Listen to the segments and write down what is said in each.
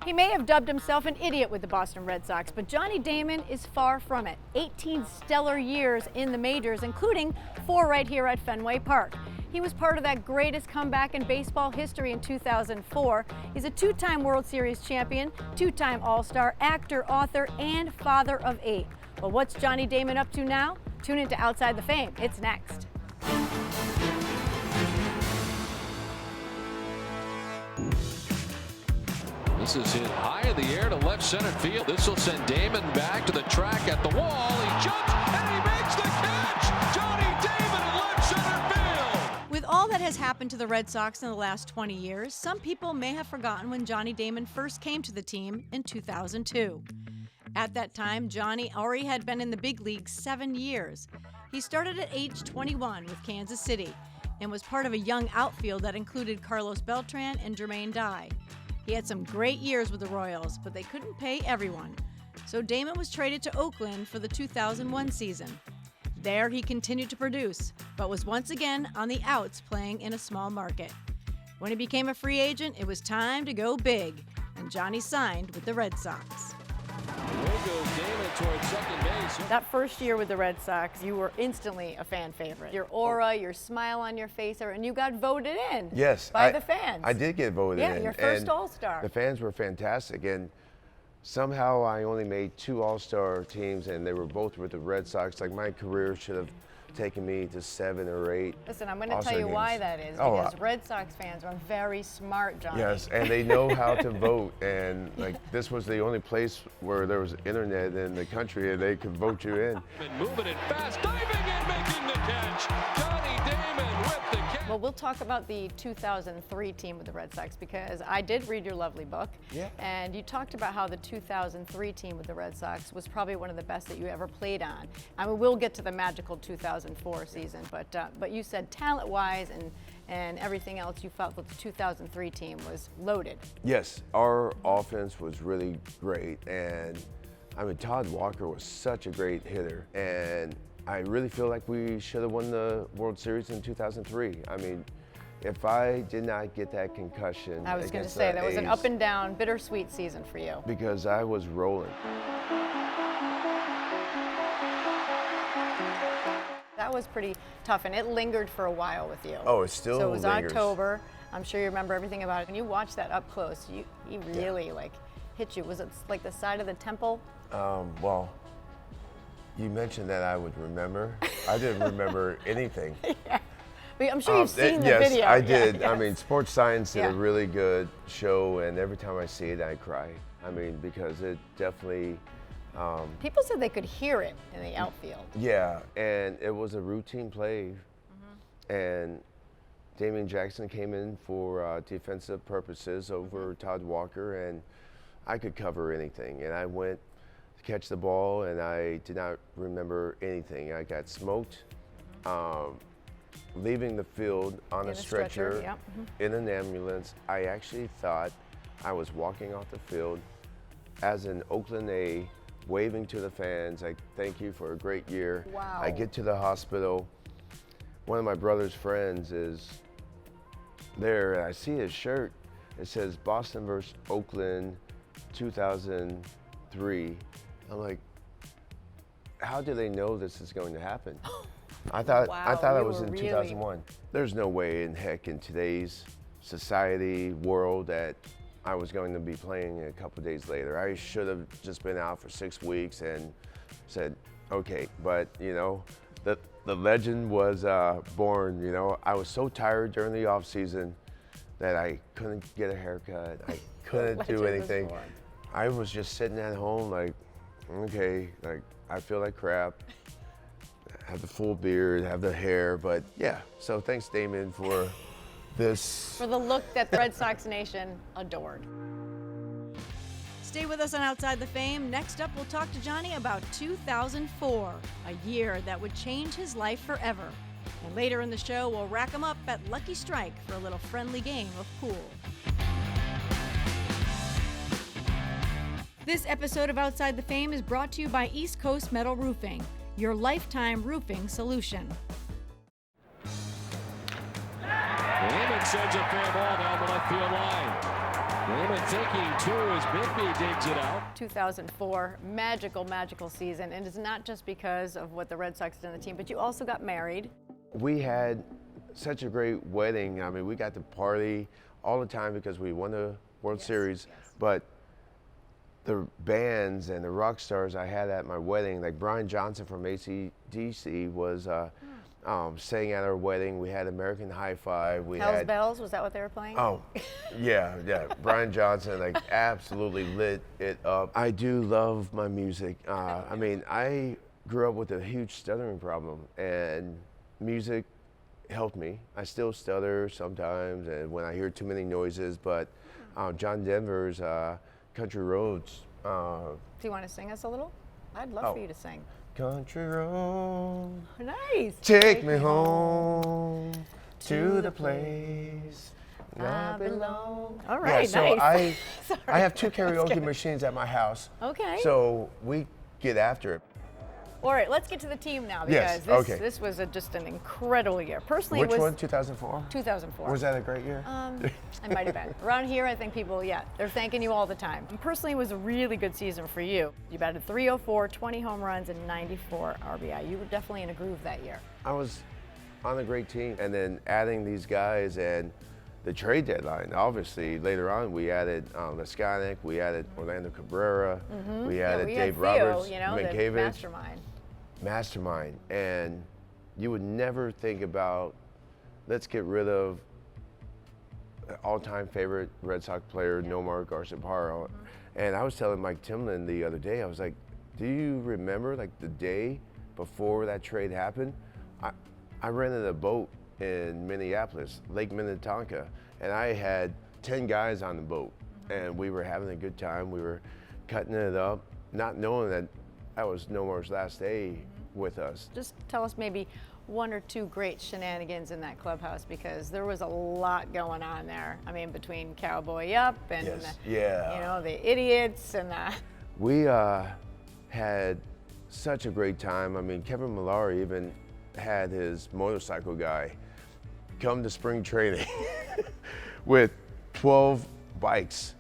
He may have dubbed himself an idiot with the Boston Red Sox, but Johnny Damon is far from it. 18 stellar years in the majors, including 4 right here at Fenway Park. He was part of that greatest comeback in baseball history in 2004. He's a 2-time World Series champion, 2-time All-Star, actor, author, and father of 8. Well, what's Johnny Damon up to now? Tune into Outside the Fame. It's next. This is hit high in the air to left center field. This will send Damon back to the track at the wall. He jumps and he makes the catch. Johnny Damon in left center field. With all that has happened to the Red Sox in the last 20 years, some people may have forgotten when Johnny Damon first came to the team in 2002. At that time, Johnny already had been in the big leagues 7 years. He started at age 21 with Kansas City and was part of a young outfield that included Carlos Beltran and Jermaine Dye. He had some great years with the Royals, but they couldn't pay everyone. So Damon was traded to Oakland for the 2001 season. There he continued to produce, but was once again on the outs playing in a small market. When he became a free agent, it was time to go big, and Johnny signed with the Red Sox. There goes Damon towards second base. That first year with the Red Sox, you were instantly a fan favorite. Your aura, your smile on your face, and you got voted in by the fans. I did get voted in. Yeah, your first All-Star. The fans were fantastic, and somehow I only made 2 All-Star teams, and they were both with the Red Sox. Like, my career should have taken me to 7 or 8. Listen, I'm going to tell you why that is, because Red Sox fans are very smart, Johnny. Yes, and they know how to vote, and like this was the only place where there was internet in the country and they could vote you in. Moving it fast, diving and making the catch. Johnny Damon with the catch. Well, we'll talk about the 2003 team with the Red Sox because I did read your lovely book. Yeah. And you talked about how the 2003 team with the Red Sox was probably one of the best that you ever played on. I mean, we'll get to the magical 2004 season, but you said talent-wise and everything else, you felt that the 2003 team was loaded. Yes, our offense was really great, and I mean, Todd Walker was such a great hitter, and I really feel like we should have won the World Series in 2003. I mean, if I did not get that concussion, I was going to say, that was an up and down, bittersweet season for you. Because I was rolling. That was pretty tough, and it lingered for a while with you. Oh, it still So it was lingers. October. I'm sure you remember everything about it. When you watched that up close, he really hit you. Was it like the side of the temple? Well, you mentioned that I would remember. I didn't remember anything. Yeah. But I'm sure you've seen the yes, video. Yes, I did. Yeah, I mean, Sports Science did Yeah. a really good show, and every time I see it, I cry. I mean, because it definitely... People said they could hear it in the outfield. Yeah, and it was a routine play, and Damian Jackson came in for defensive purposes over Todd Walker, and I could cover anything. And I went to catch the ball, and I did not remember anything. I got smoked. Leaving the field on a stretcher, yep. in an ambulance, I actually thought I was walking off the field as an Oakland A, waving to the fans, like, thank you for a great year. Wow. I get to the hospital. One of my brother's friends is there, and I see his shirt. It says Boston versus Oakland 2003. I'm like, how do they know this is going to happen? I thought I was in 2001. There's no way in heck in today's society, world, that I was going to be playing a couple days later. I should have just been out for 6 weeks and said, okay, but you know, the legend was born. You know, I was so tired during the off season that I couldn't get a haircut. I couldn't do anything. I was just sitting at home like, okay, like I feel like crap. Have the full beard, have the hair, but yeah. So thanks, Damon, for this. For the look that the Red Sox Nation adored. Stay with us on Outside the Fame. Next up, we'll talk to Johnny about 2004, a year that would change his life forever. And later in the show, we'll rack him up at Lucky Strike for a little friendly game of pool. This episode of Outside the Fame is brought to you by East Coast Metal Roofing, your lifetime roofing solution. Damon sends a fair ball down the left field line. Damon thinking too as Bigby digs it out. 2004, magical season. And it's not just because of what the Red Sox did on the team, but you also got married. We had such a great wedding. I mean, we got to party all the time because we won the World Series. Yes. But the bands and the rock stars I had at my wedding, like Brian Johnson from AC/DC was sang at our wedding. We had American Hi-Fi. We Hell's had Bells, was that what they were playing? Oh, yeah. Brian Johnson, like, absolutely lit it up. I do love my music. I mean, I grew up with a huge stuttering problem, and music helped me. I still stutter sometimes, and when I hear too many noises, but John Denver's Country Roads. Do you want to sing us a little? I'd love for you to sing. Country road, Nice. take me home to the place I belong. All right, so nice. I have 2 karaoke machines at my house. Okay. So we get after it. All right, let's get to the team now, Yes, because okay. this was just an incredible year. Personally, Which it was one, 2004? 2004. Was that a great year? It might have been. Around here, I think people, they're thanking you all the time. And personally, it was a really good season for you. You batted .304, 20 home runs, and 94 RBI. You were definitely in a groove that year. I was on a great team. And then adding these guys and the trade deadline, obviously, later on, we added Leskanic, we added Orlando Cabrera, we added Dave Roberts, the Minkiewicz. mastermind. And you would never think about, let's get rid of all-time favorite Red Sox player, Nomar Garciaparra. And I was telling Mike Timlin the other day, I was like, do you remember like the day before that trade happened? I rented a boat in Minneapolis, Lake Minnetonka, and I had 10 guys on the boat, and we were having a good time. We were cutting it up, not knowing that that was Nomar's last day with us. Just tell us maybe 1 or 2 great shenanigans in that clubhouse, because there was a lot going on there. I mean, between Cowboy Up and the idiots and the... We had such a great time. I mean, Kevin Millard even had his motorcycle guy come to spring training with 12 bikes.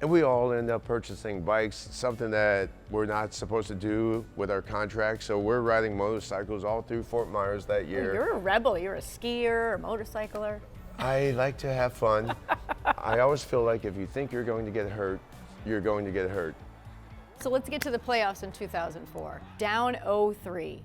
And we all end up purchasing bikes, something that we're not supposed to do with our contract. So we're riding motorcycles all through Fort Myers that year. You're a rebel. You're a skier, a motorcycler. I like to have fun. I always feel like if you think you're going to get hurt, you're going to get hurt. So let's get to the playoffs in 2004. Down 0-3.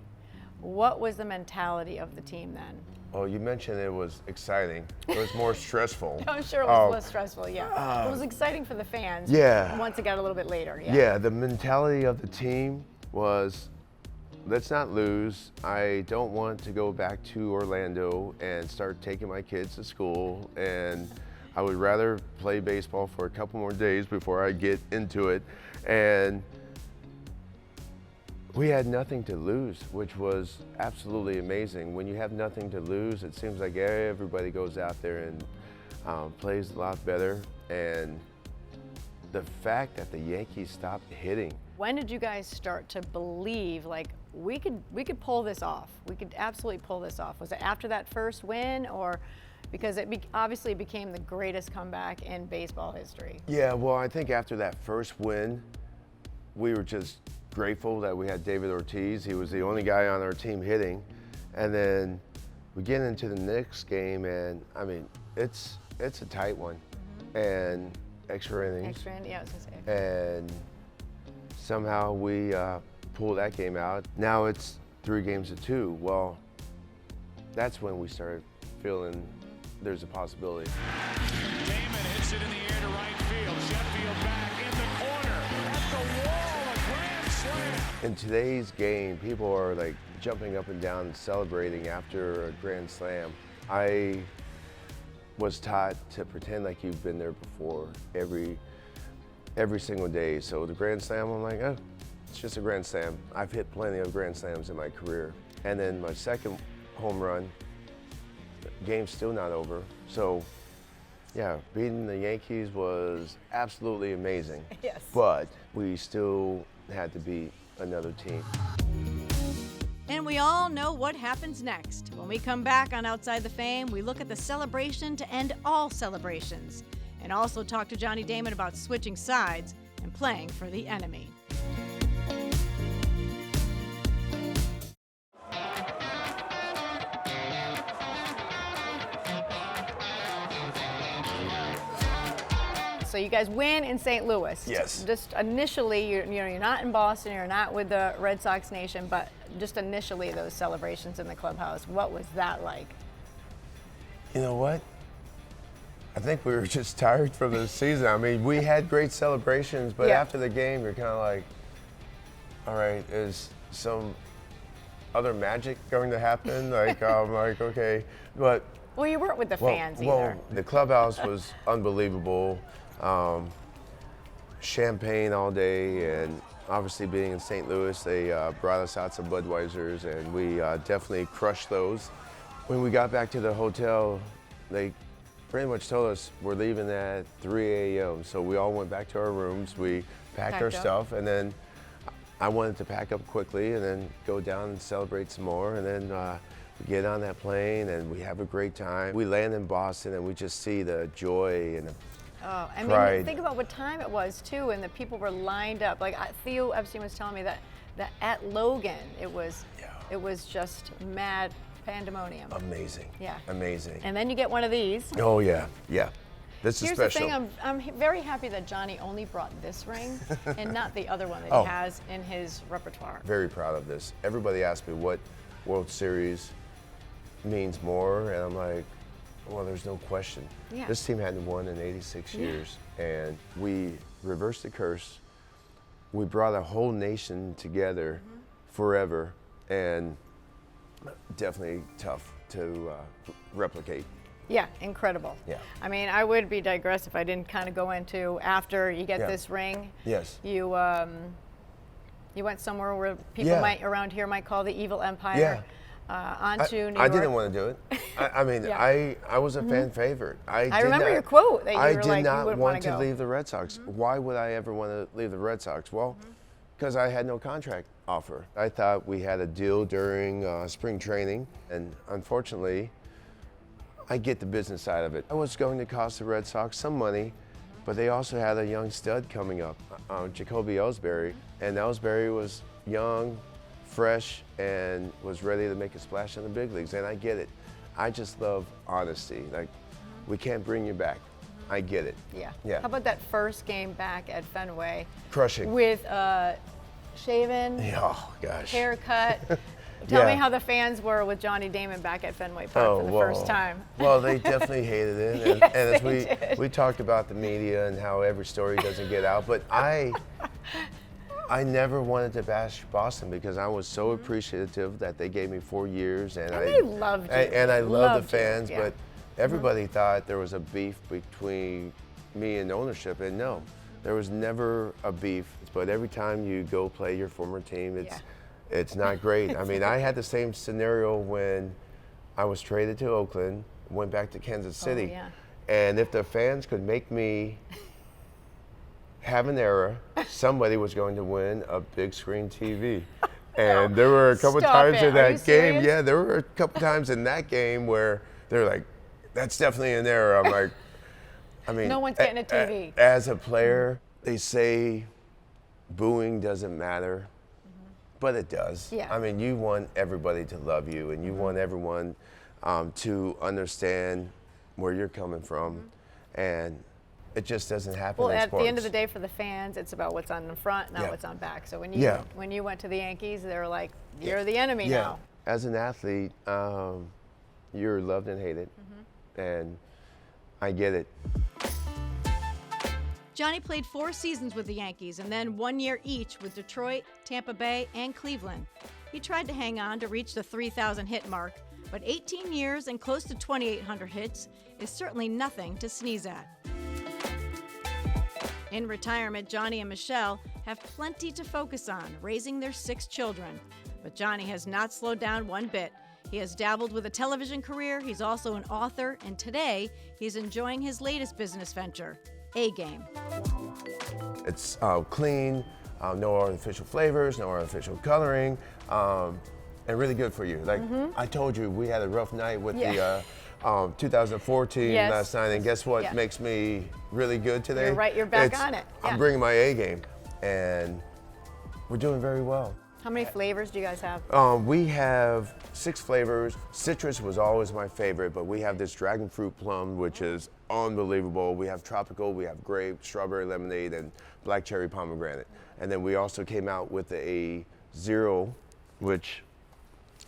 What was the mentality of the team then? Oh, you mentioned it was exciting. It was more stressful. I'm sure it was less stressful, it was exciting for the fans. Yeah. Once it got a little bit later, Yeah, the mentality of the team was, let's not lose. I don't want to go back to Orlando and start taking my kids to school, and I would rather play baseball for a couple more days before I get into it. And we had nothing to lose, which was absolutely amazing. When you have nothing to lose, it seems like everybody goes out there and plays a lot better. And the fact that the Yankees stopped hitting. When did you guys start to believe, like, we could pull this off? We could absolutely pull this off. Was it after that first win, or because it obviously became the greatest comeback in baseball history? Yeah, well, I think after that first win, we were just grateful that we had David Ortiz. He was the only guy on our team hitting. And then we get into the next game, and I mean, it's a tight one. And extra innings. Extra innings, yeah, I was gonna say. And somehow we pull that game out. Now it's 3-2. Well, that's when we started feeling there's a possibility. Damon hits it in the air to right field. Sheffield back in the corner. At the wall, a grand slam. In today's game, people are like jumping up and down and celebrating after a grand slam. I was taught to pretend like you've been there before every single day. So the grand slam, I'm like, oh, it's just a grand slam. I've hit plenty of grand slams in my career. And then my second home run, game's still not over. So yeah, beating the Yankees was absolutely amazing. Yes. But we still had to beat another team. And we all know what happens next. When we come back on Outside the Fame, we look at the celebration to end all celebrations. and also talked to Johnny Damon about switching sides and playing for the enemy. So you guys win in St. Louis. Yes. Just initially, you're not in Boston, you're not with the Red Sox Nation, but just initially those celebrations in the clubhouse, what was that like? You know what? I think we were just tired from the season. I mean, we had great celebrations, but Yeah. after the game, you're kind of like, all right, is some other magic going to happen? Like, I'm like, okay, but. Well, you weren't with the fans either. Well, the clubhouse was unbelievable. Champagne all day, and obviously being in St. Louis, they brought us out some Budweisers, and we definitely crushed those. When we got back to the hotel, they pretty much told us we're leaving at 3 a.m. So we all went back to our rooms. We packed our up. stuff, and then I wanted to pack up quickly and then go down and celebrate some more, and then we get on that plane and we have a great time. We land in Boston and we just see the joy and the pride. Mean, think about what time it was too, and the people were lined up. Like Theo Epstein was telling me that at Logan, it was just mad pandemonium. Amazing. Yeah. Amazing. And then you get one of these. Oh yeah, yeah. This is Here's special. the thing, I'm very happy that Johnny only brought this ring and not the other one that Oh. he has in his repertoire. Very proud of this. Everybody asked me what World Series means more, and I'm like, well, there's no question. Yeah. This team hadn't won in 86 years, and we reversed the curse. We brought a whole nation together forever, and definitely tough to replicate. Yeah, incredible. Yeah. I mean, I would be digress if I didn't kind of go into after you get Yeah. this ring. Yes. You went somewhere where people Yeah. might around here might call the evil empire. Yeah. Onto New York. I didn't want to do it. I mean, Yeah. I was a fan favorite. I remember your quote that you I were did like, you not wouldn't want wanna to go. leave the Red Sox. Why would I ever want to leave the Red Sox? Well, because I had no contract offer. I thought we had a deal during spring training, and unfortunately, I get the business side of it. I was going to cost the Red Sox some money, but they also had a young stud coming up, Jacoby Ellsbury, and Ellsbury was young, fresh, and was ready to make a splash in the big leagues, and I get it. I just love honesty. Like, we can't bring you back. I get it. Yeah. Yeah. How about that first game back at Fenway? Crushing. With shaven, Oh, gosh. haircut. Tell me Yeah. how the fans were with Johnny Damon back at Fenway Park for the first time. Well, they definitely hated it. And, Yes, and as they did. we talked about the media and how every story doesn't get out, but I never wanted to bash Boston because I was so appreciative that they gave me 4 years. And they loved you. And I love Loved the you, fans, yeah. but everybody thought there was a beef between me and ownership, and no, there was never a beef. But every time you go play your former team, it's not great. I mean, I had the same scenario when I was traded to Oakland, went back to Kansas City. yeah. And if the fans could make me have an era, somebody was going to win a big screen TV. And there were a couple Stop times it. in Are that you game, serious? yeah, there were a couple times in that game where they're like, that's definitely an error. I'm like, I mean, No one's getting a TV. As a player, they say booing doesn't matter, but it does. Yeah. I mean, you want everybody to love you, and you want everyone to understand where you're coming from, and it just doesn't happen Well, in at sports. the end of the day, for the fans, it's about what's on the front, not Yeah. what's on back. So when Yeah. you went to the Yankees, they were like, "You're the enemy Yeah. now." As an athlete, you're loved and hated, and I get it. Johnny played 4 seasons with the Yankees and then 1 year each with Detroit, Tampa Bay, and Cleveland. He tried to hang on to reach the 3,000 hit mark, but 18 years and close to 2,800 hits is certainly nothing to sneeze at. In retirement, Johnny and Michelle have plenty to focus on, raising their 6 children. But Johnny has not slowed down one bit. He has dabbled with a television career, he's also an author, and today he's enjoying his latest business venture, Agame. It's clean, no artificial flavors, no artificial coloring, and really good for you. Like I told you, we had a rough night with 2014 Yes. last night, and guess what Yeah. makes me really good today? You're right, you're back on it. Yeah. I'm bringing my A game, and we're doing very well. How many flavors do you guys have? We have 6 flavors. Citrus was always my favorite, but we have this dragon fruit plum, which is unbelievable. We have tropical, we have grape, strawberry lemonade, and black cherry pomegranate. And then we also came out with a zero, which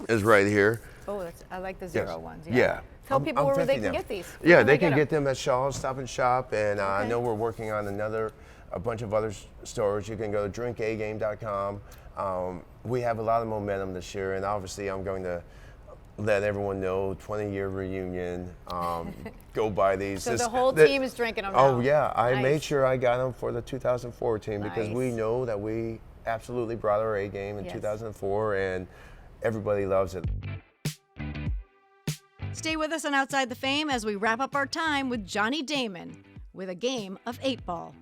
is right here. Oh, I like the zero Yes. ones. Yeah. Tell I'm people where they 50 can now. get these. Yeah, Where they do can get them? them at Shaw's Stop and Shop, and I Okay. know we're working on a bunch of other stores. You can go to drinkagame.com. We have a lot of momentum this year, and obviously I'm going to let everyone know 20-year reunion. Go buy these. So the whole team is drinking them now. Oh yeah, I Nice. made sure I got them for the 2014 because we Nice. know that we absolutely brought our A game in Yes. 2004, and everybody loves it. Stay with us on Outside the Fame as we wrap up our time with Johnny Damon with a game of 8-ball.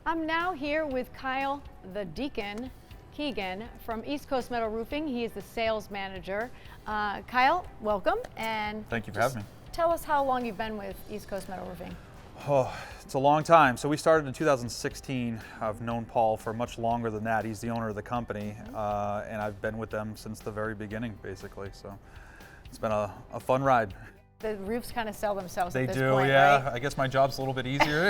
I'm now here with Kyle the Deacon Keegan from East Coast Metal Roofing. He is the sales manager. Kyle, welcome. And Thank you for just having me. Tell us how long you've been with East Coast Metal Roofing. Oh, it's a long time. So we started in 2016. I've known Paul for much longer than that. He's the owner of the company, and I've been with them since the very beginning, basically. So it's been a fun ride. The roofs kind of sell themselves They at this do, point, yeah. right? I guess my job's a little bit easier.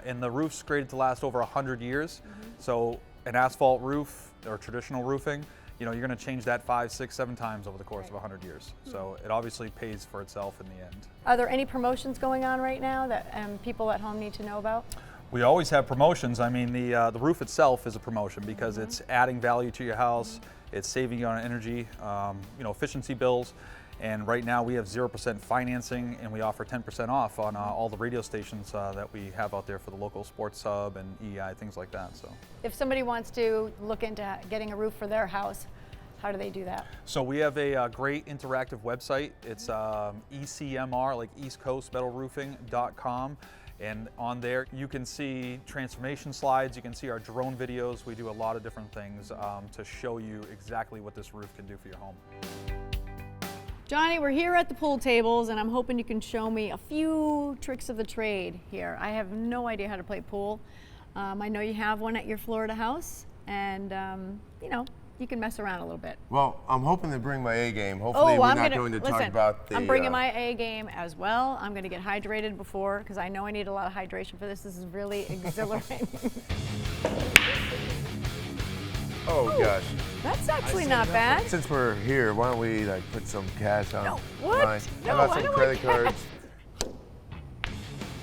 And the roof's graded to last over 100 years. So an asphalt roof or traditional roofing, you know, you're going to change that 5, 6, 7 times over the course of 100 years. So it obviously pays for itself in the end. Are there any promotions going on right now that people at home need to know about? We always have promotions. I mean, the roof itself is a promotion because it's adding value to your house. It's saving you on energy, you know, efficiency bills. And right now we have 0% financing, and we offer 10% off on all the radio stations that we have out there for the local sports hub and EI, things like that. So, If somebody wants to look into getting a roof for their house, how do they do that? so we have a great interactive website. It's ECMR, like East Coast Metal Roofing.com. And on there, you can see transformation slides. You can see our drone videos. We do a lot of different things to show you exactly what this roof can do for your home. Johnny, we're here at the pool tables, and I'm hoping you can show me a few tricks of the trade here. I have no idea how to play pool. I know you have one at your Florida house, and you know, you can mess around a little bit. Well, I'm hoping to bring my A game. Hopefully, we're not going to talk about the. I'm bringing my A game as well. I'm going to get hydrated before, because I know I need a lot of hydration for this. This is really exhilarating. Oh gosh. That's actually not bad. Since we're here, why don't we like put some cash on? No, what? mine? No, How about I some don't credit want cards?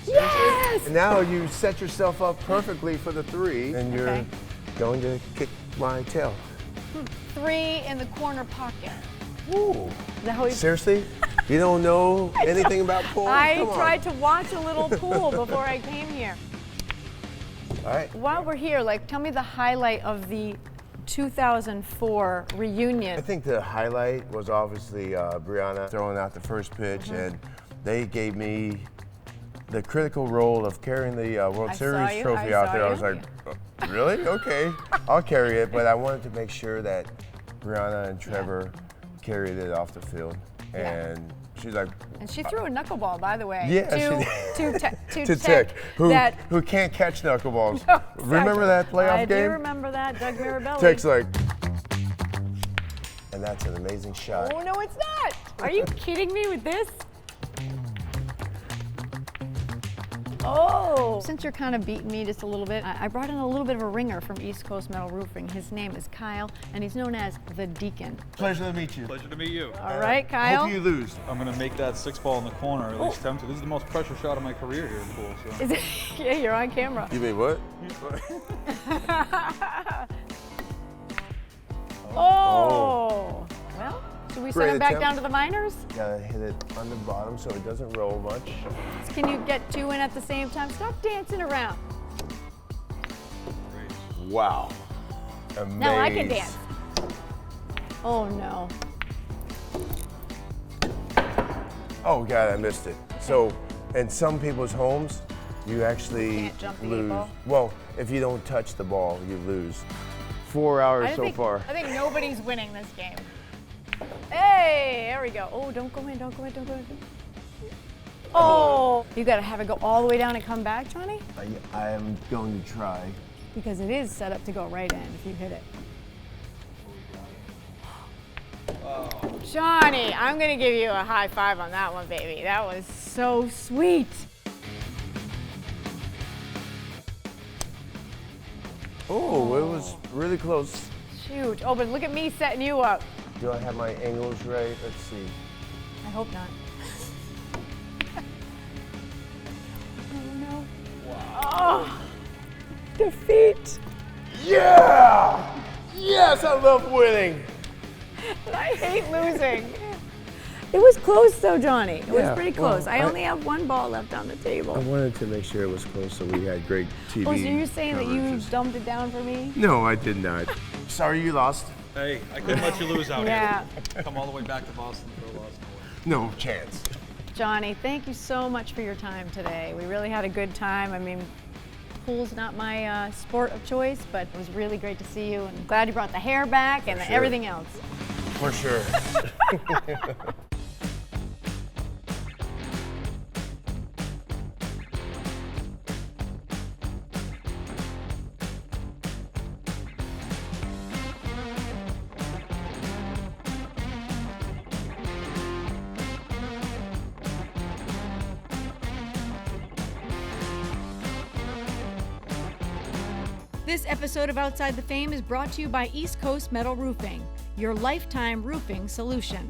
Yes! And now you set yourself up perfectly for the 3, and you're Okay. going to kick my tail. 3 in the corner pocket. Ooh. Is that how we Seriously? You don't know anything about pool? I Come on. tried to watch a little pool before I came here. All right. While we're here, like, tell me the highlight of the 2004 reunion. I think the highlight was obviously Brianna throwing out the first pitch, and they gave me the critical role of carrying the World I saw Series you, trophy I out saw there. I you. was like, really? Okay, I'll carry it. But I wanted to make sure that Brianna and Trevor carried it off the field, and she's like, And she threw a knuckleball, by the way. Yeah, to Tech, that. who can't catch knuckleballs. No, Remember that playoff I game? do remember that, Doug Mirabelli. Tech's like, and that's an amazing shot. Oh, no, it's not. Are you kidding me with this? Oh! Since you're kind of beating me just a little bit, I brought in a little bit of a ringer from East Coast Metal Roofing. His name is Kyle, and he's known as the Deacon. Pleasure to meet you. Pleasure to meet you. All right, Kyle. Hope you lose. I'm going to make that 6-ball in the corner, or at least attempt to. This is the most pressure shot of my career here in the pool. So. Is it? Yeah, you're on camera. You mean what? Oh! Well, should we send Great him back attempt. down to the minors? Gotta hit it on the bottom so it doesn't roll much. Can you get 2 in at the same time? Stop dancing around. Wow. Amazing. Now I can dance. Oh no. Oh God, I missed it. So, in some people's homes, You actually Can't jump the lose. 8 ball? Well, if you don't touch the ball, you lose. 4 hours so far. I think nobody's winning this game. Hey, there we go. Oh, don't go in, don't go in, don't go in. Oh, you gotta have it go all the way down and come back, Johnny? I am going to try. Because it is set up to go right in if you hit it. Johnny, I'm gonna give you a high five on that one, baby. That was so sweet. Oh, it was really close. Shoot. Oh, but look at me setting you up. Do I have my angles right? Let's see. I hope not. Oh, no. Wow. Oh, defeat. Yeah! Yes, I love winning. And I hate losing. It was close though, Johnny. It was Yeah, pretty close. well, I only have one ball left on the table. I wanted to make sure it was close so we had great TV. Oh, so you're saying that you coverages. dumbed it down for me? No, I did not. Sorry you lost. Hey, I couldn't let you lose out Yeah. here. Come all the way back to Boston for a loss. No chance. Johnny, thank you so much for your time today. We really had a good time. I mean, pool's not my sport of choice, but it was really great to see you. And glad you brought the hair back and sure. everything else. For sure. This episode of Outside the Fame is brought to you by East Coast Metal Roofing, your lifetime roofing solution.